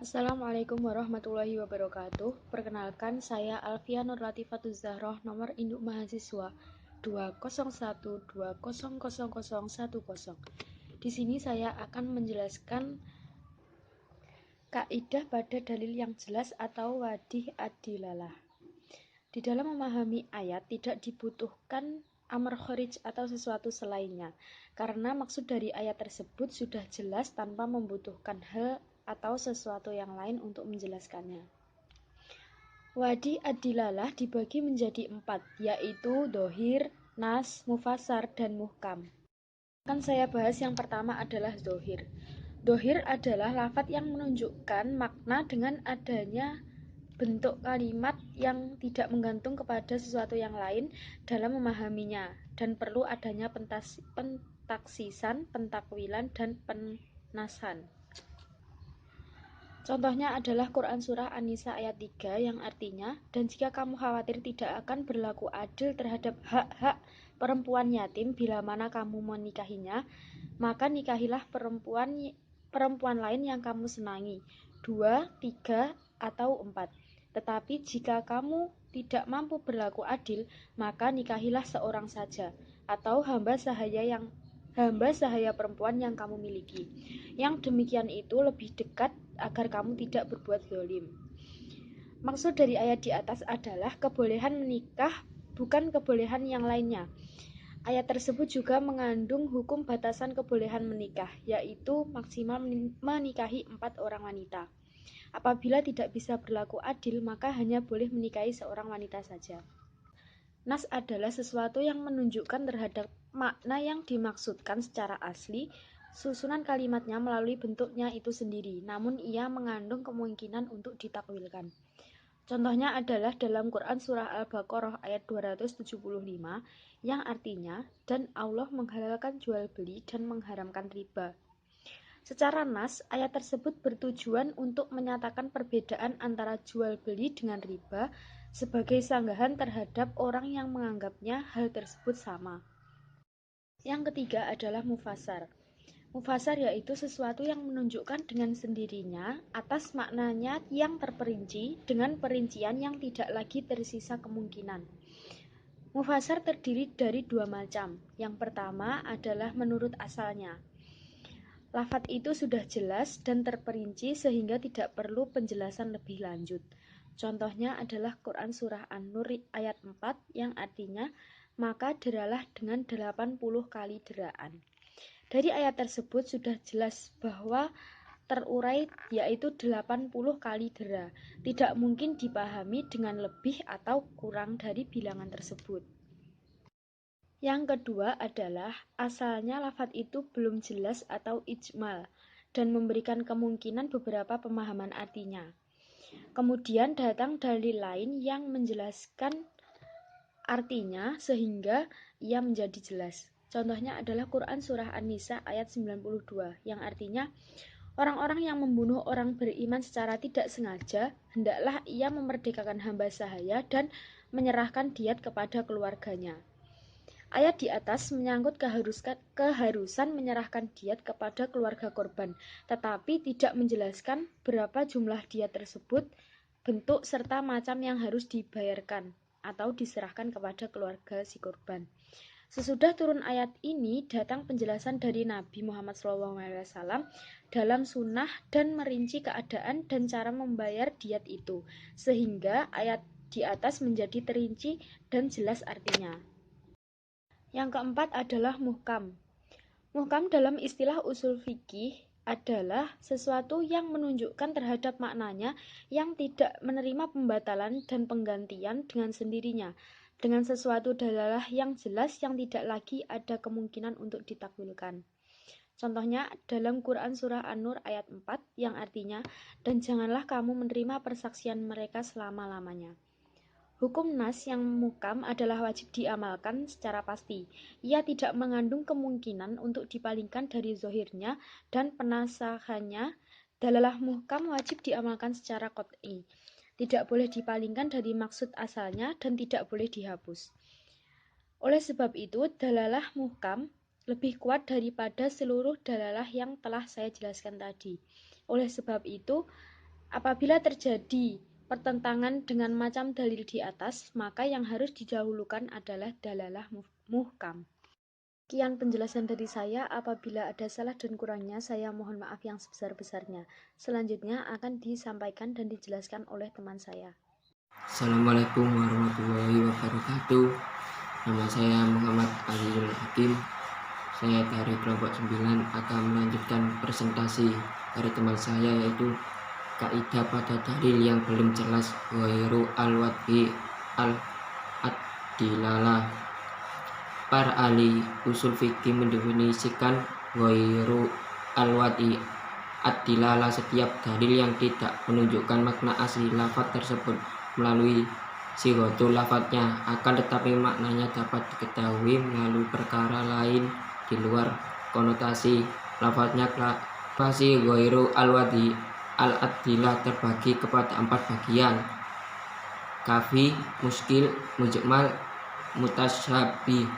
Assalamualaikum warahmatullahi wabarakatuh. Perkenalkan, saya Alfia Nur Latifatul Zahroh, nomor induk mahasiswa 201200010. Di sini saya akan menjelaskan kaidah pada dalil yang jelas atau wadih adilalah. Di dalam memahami ayat tidak dibutuhkan amar kharij atau sesuatu selainnya, karena maksud dari ayat tersebut sudah jelas tanpa membutuhkan hal atau sesuatu yang lain untuk menjelaskannya. Wadi adilalah dibagi menjadi 4, yaitu dohir, nas, mufasar, dan muhkam. Akan saya bahas yang pertama adalah dohir. Dohir adalah lafadz yang menunjukkan makna dengan adanya bentuk kalimat yang tidak menggantung kepada sesuatu yang lain dalam memahaminya, dan perlu adanya pentaksisan, pentakwilan, dan penasan. Contohnya adalah Quran Surah An-Nisa ayat 3 yang artinya, dan jika kamu khawatir tidak akan berlaku adil terhadap hak-hak perempuan yatim bila mana kamu menikahinya, maka nikahilah perempuan lain yang kamu senangi, 2, 3, atau 4. Tetapi jika kamu tidak mampu berlaku adil, maka nikahilah seorang saja, atau hamba sahaya perempuan yang kamu miliki. Yang demikian itu lebih dekat agar kamu tidak berbuat zalim. Maksud dari ayat di atas adalah kebolehan menikah, bukan kebolehan yang lainnya. Ayat tersebut juga mengandung hukum batasan kebolehan menikah, yaitu maksimal menikahi 4 orang wanita. Apabila tidak bisa berlaku adil, maka hanya boleh menikahi seorang wanita saja. Nas adalah sesuatu yang menunjukkan terhadap makna yang dimaksudkan secara asli, susunan kalimatnya melalui bentuknya itu sendiri, namun ia mengandung kemungkinan untuk ditakwilkan. Contohnya adalah dalam Quran Surah Al-Baqarah ayat 275 yang artinya, dan Allah menghalalkan jual beli dan mengharamkan riba. Secara nas, ayat tersebut bertujuan untuk menyatakan perbedaan antara jual beli dengan riba sebagai sanggahan terhadap orang yang menganggapnya hal tersebut sama. Yang ketiga adalah mufasar. Mufasar yaitu sesuatu yang menunjukkan dengan sendirinya atas maknanya yang terperinci dengan perincian yang tidak lagi tersisa kemungkinan. Mufasar terdiri dari 2 macam. Yang pertama adalah menurut asalnya. Lafadz itu sudah jelas dan terperinci sehingga tidak perlu penjelasan lebih lanjut. Contohnya adalah Quran Surah An-Nur ayat 4 yang artinya, maka deralah dengan 80 kali deraan. Dari ayat tersebut sudah jelas bahwa terurai yaitu 80 kali dera. Tidak mungkin dipahami dengan lebih atau kurang dari bilangan tersebut. Yang kedua adalah asalnya lafadz itu belum jelas atau ijmal dan memberikan kemungkinan beberapa pemahaman artinya. Kemudian datang dalil lain yang menjelaskan artinya sehingga ia menjadi jelas. Contohnya adalah Quran Surah An-Nisa ayat 92 yang artinya, orang-orang yang membunuh orang beriman secara tidak sengaja, hendaklah ia memerdekakan hamba sahaya dan menyerahkan diat kepada keluarganya. Ayat di atas menyangkut keharusan menyerahkan diat kepada keluarga korban, tetapi tidak menjelaskan berapa jumlah diat tersebut, bentuk serta macam yang harus dibayarkan atau diserahkan kepada keluarga si korban. Sesudah turun ayat ini, datang penjelasan dari Nabi Muhammad SAW dalam sunnah dan merinci keadaan dan cara membayar diat itu, sehingga ayat di atas menjadi terinci dan jelas artinya. Yang keempat adalah muhkam. Muhkam dalam istilah usul fikih adalah sesuatu yang menunjukkan terhadap maknanya yang tidak menerima pembatalan dan penggantian dengan sendirinya, dengan sesuatu dalalah yang jelas yang tidak lagi ada kemungkinan untuk ditakwilkan. Contohnya dalam Quran Surah An-Nur ayat 4 yang artinya, dan janganlah kamu menerima persaksian mereka selama-lamanya. Hukum nas yang muhkam adalah wajib diamalkan secara pasti. Ia tidak mengandung kemungkinan untuk dipalingkan dari zohirnya dan penasahannya. Dalalah muhkam wajib diamalkan secara qot'i. Tidak boleh dipalingkan dari maksud asalnya dan tidak boleh dihapus. Oleh sebab itu, dalalah muhkam lebih kuat daripada seluruh dalalah yang telah saya jelaskan tadi. Oleh sebab itu, Apabila terjadi pertentangan dengan macam dalil di atas, maka yang harus didahulukan adalah dalalah muhkam. Sekian penjelasan dari saya. Apabila ada salah dan kurangnya, saya mohon maaf yang sebesar-besarnya. Selanjutnya akan disampaikan dan dijelaskan oleh teman saya. Assalamualaikum warahmatullahi wabarakatuh. Nama saya Muhammad Azizul Hakim. Saya dari kelompok 9 akan melanjutkan presentasi dari teman saya, yaitu kaidah pada dalil yang belum jelas ghairu al-wad'i al-adilalah. Para ahli usul fikih mendefinisikan ghairu al-wad'i ad-dilalah setiap dalil yang tidak menunjukkan makna asli lafaz tersebut melalui sighatul lafadznya, akan tetapi maknanya dapat diketahui melalui perkara lain di luar konotasi lafadznya. Klasifikasi ghairu al-wad'i al-adilah terbagi kepada 4 bagian: kafi, muskil, mujmal, mutasyabih.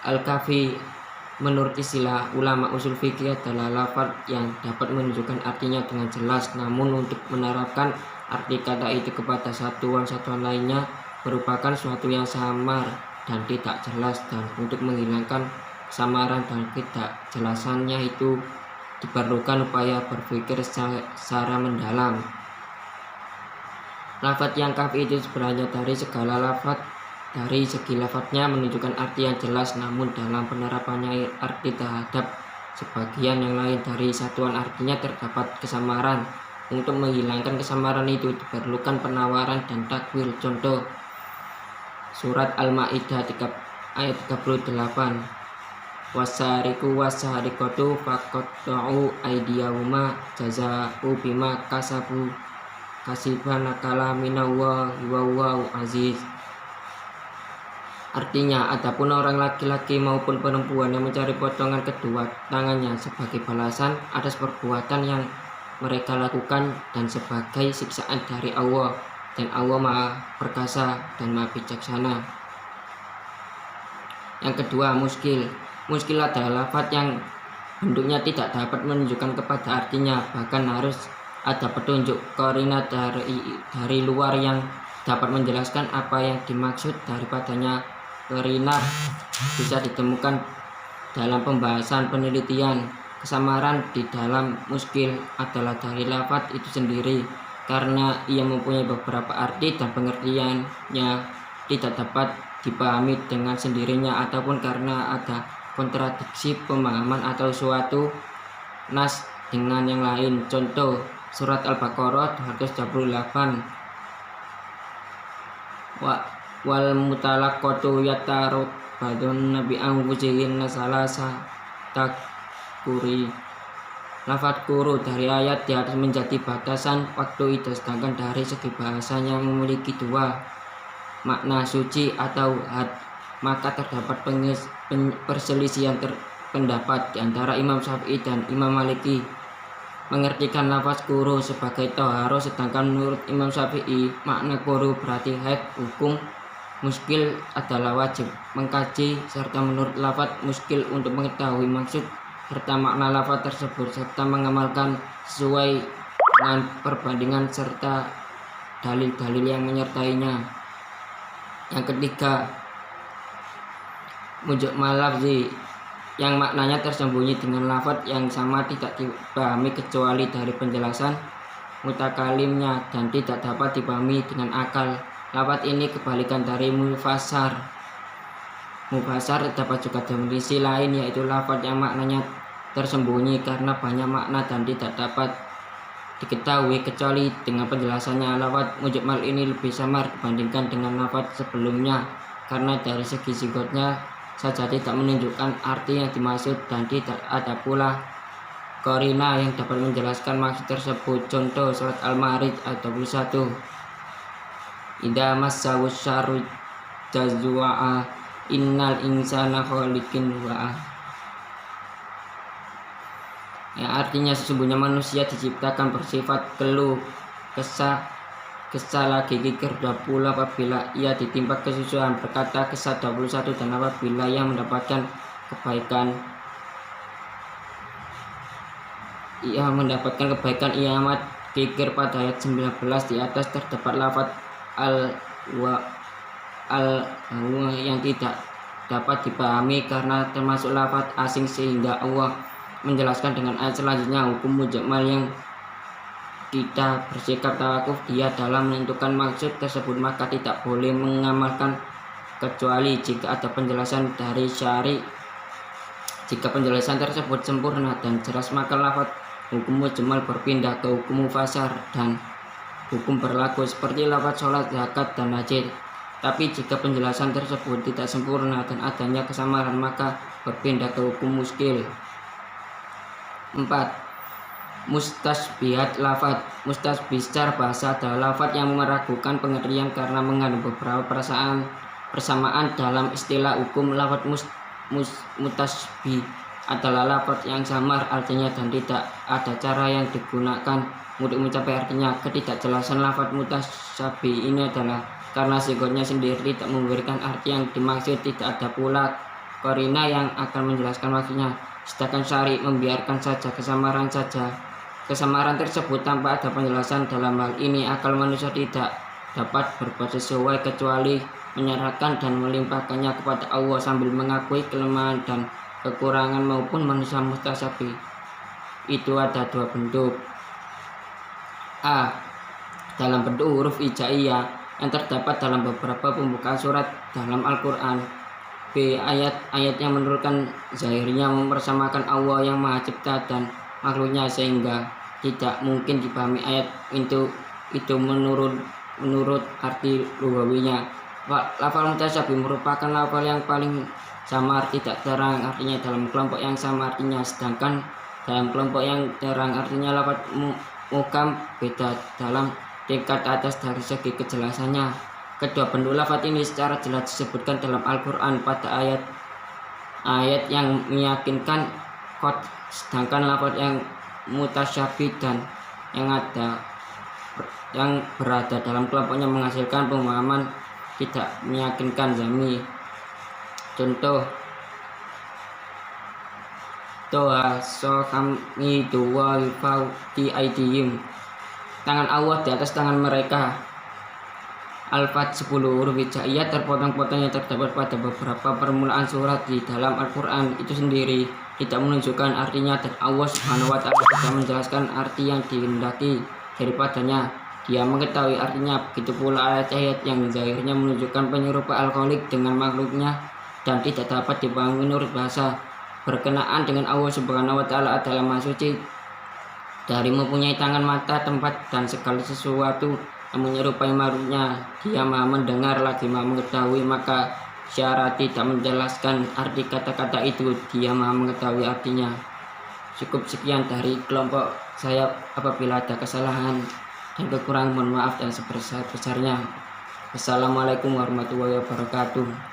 Al-kafi menurut istilah ulama usul fikih adalah lafaz yang dapat menunjukkan artinya dengan jelas, namun untuk menerapkan arti kata itu kepada satuan-satuan lainnya merupakan suatu yang samar dan tidak jelas, dan untuk menghilangkan kesamaran dan ketidakjelasannya itu diperlukan upaya berpikir secara mendalam. Lafaz yang kafi itu sebenarnya dari segala lafaz dari segi lafadznya menunjukkan arti yang jelas, namun dalam penerapannya arti terhadap sebagian yang lain dari satuan artinya terdapat kesamaran. Untuk menghilangkan kesamaran itu diperlukan penawaran dan takwil. Contoh, surat Al-Maidah ayat 38, wasariku wasarikatu faqatta'u aydiyahuma jazaa'u bima kasabu kasiban nakala minallahi wallahu aziz. Artinya, adapun orang laki-laki maupun perempuan yang mencari potongan kedua tangannya sebagai balasan atas perbuatan yang mereka lakukan dan sebagai siksaan dari Allah, dan Allah Maha Perkasa dan Maha Bijaksana. Yang kedua, muskil. Muskil adalah lafaz yang bentuknya tidak dapat menunjukkan kepada artinya, bahkan harus ada petunjuk qarina dari luar yang dapat menjelaskan apa yang dimaksud daripadanya. Qarina bisa ditemukan dalam pembahasan penelitian. Kesamaran di dalam muskil adalah dari lafaz itu sendiri, karena ia mempunyai beberapa arti dan pengertiannya tidak dapat dipahami dengan sendirinya, ataupun karena ada kontradiksi pemahaman atau suatu nas dengan yang lain. Contoh, surat Al-Baqarah 228, wal mutalaqqatu yatarabadun nabi anfusihin salasa takuri. Lafaz kuru dari ayat di atas menjadi batasan waktu itu, sedangkan dari segi bahasanya memiliki dua makna, suci atau had. Maka terdapat perselisihan pendapat di antara Imam Syafi'i dan Imam Maliki mengertikan lafaz kuru sebagai toharo, sedangkan menurut Imam Syafi'i makna kuru berarti haid. Hukum muskil adalah wajib mengkaji serta menurut lafaz muskil untuk mengetahui maksud serta makna lafaz tersebut, serta mengamalkan sesuai dengan perbandingan serta dalil-dalil yang menyertainya. Yang ketiga, mujmal lafzi, yang maknanya tersembunyi dengan lafaz yang sama, tidak dipahami kecuali dari penjelasan mutakalimnya dan tidak dapat dipahami dengan akal. Lafaz ini kebalikan dari mufassar. Mufassar terdapat juga definisi lain, yaitu lafaz yang maknanya tersembunyi karena banyak makna dan tidak dapat diketahui kecuali dengan penjelasannya. Lafaz mujmal ini lebih samar dibandingkan dengan lafaz sebelumnya karena dari segi sigotnya saja tidak menunjukkan arti yang dimaksud, dan tidak ada pula qarina yang dapat menjelaskan maksud tersebut. Contoh, surat Al-Ma'arij ayat 21, idza massahu syarru jazua innal insana khaliqin wa. Ya, artinya sesungguhnya manusia diciptakan bersifat keluh kesah lagi kikir 20 apabila ia ditimpa kesusahan, berkata Kisah 21, dan apabila ia mendapatkan kebaikan ia mendapatkan kebaikan. Ia amat kikir. Pada ayat 19 di atas terdapat lafaz al-hawa yang tidak dapat dipahami karena termasuk lafaz asing, sehingga Allah menjelaskan dengan ayat selanjutnya, hukum mujmal yang kita bersikap tawakuf dia dalam menentukan maksud tersebut, maka tidak boleh mengamalkan kecuali jika ada penjelasan dari syari. Jika penjelasan tersebut sempurna dan jelas, maka lafaz hukum mujmal berpindah ke hukum mufasar dan hukum berlaku seperti lafaz sholat, zakat, dan haji. Tapi jika penjelasan tersebut tidak sempurna dan adanya kesamaran, maka berpindah ke hukum muskil. 4. Mustasbihat lafaz. Mustasbih secara bahasa adalah lafaz yang meragukan pengertian karena mengandung beberapa persamaan dalam istilah hukum. Lafaz mutasbih adalah lafaz yang samar artinya dan tidak ada cara yang digunakan untuk mencapai artinya. Ketidakjelasan lafaz mutasabih ini adalah karena sigotnya sendiri tidak memberikan arti yang dimaksud, tidak ada pula korina yang akan menjelaskan maksudnya, sedangkan syari membiarkan saja kesamaran saja. Kesamaran tersebut tanpa ada penjelasan. Dalam hal ini akal manusia tidak dapat berbuat sesuai kecuali menyerahkan dan melimpahkannya kepada Allah sambil mengakui kelemahan dan kekurangan maupun manusia mutasabih. Itu ada dua bentuk. A. Dalam bentuk huruf hijaiyah yang terdapat dalam beberapa pembukaan surat dalam Al-Quran. B. Ayat-ayat yang menurunkan zahirnya mempersamakan Allah yang Maha Cipta dan makhluknya sehingga tidak mungkin dipahami ayat itu menurut arti lugawinya. Lafal mutasabih merupakan lafal yang paling samar, tidak terang artinya dalam kelompok yang sama artinya, sedangkan dalam kelompok yang terang artinya lafal mukam beda dalam tingkat atas dari segi kejelasannya. Kedua bentuk lafaz ini secara jelas disebutkan dalam Al-Quran pada ayat yang meyakinkan qad, sedangkan lafaz yang mutasyabih dan yang berada dalam kelompoknya menghasilkan pemahaman tidak meyakinkan zami. Contoh Toha sohami dua fauqi aidihim, tangan Allah di atas tangan mereka. Al-Fat 10 huruf hijaiyah terpotong-potong yang terdapat pada beberapa permulaan surat di dalam Al-Quran itu sendiri tidak menunjukkan artinya, dan Allah Subhanahu wa Ta'ala tidak menjelaskan arti yang dihendaki daripadanya. Dia mengetahui artinya. Begitu pula ayat-ayat yang zahirnya menunjukkan penyerupaan Al-Khaliq dengan makhluknya dan tidak dapat dipahami menurut bahasa berkenaan dengan Allah Subhanahu wa Ta'ala adalah Maha Suci dari mempunyai tangan, mata, tempat, dan segala sesuatu yang menyerupai makhluknya. Dia Maha mendengar lagi Maha mengetahui, maka syarat tidak menjelaskan arti kata-kata itu. Dia Maha mengetahui artinya. Cukup sekian dari kelompok saya. Apabila ada kesalahan dan kekurangan, mohon maaf dan sebesar-besarnya. Wassalamualaikum warahmatullahi wabarakatuh.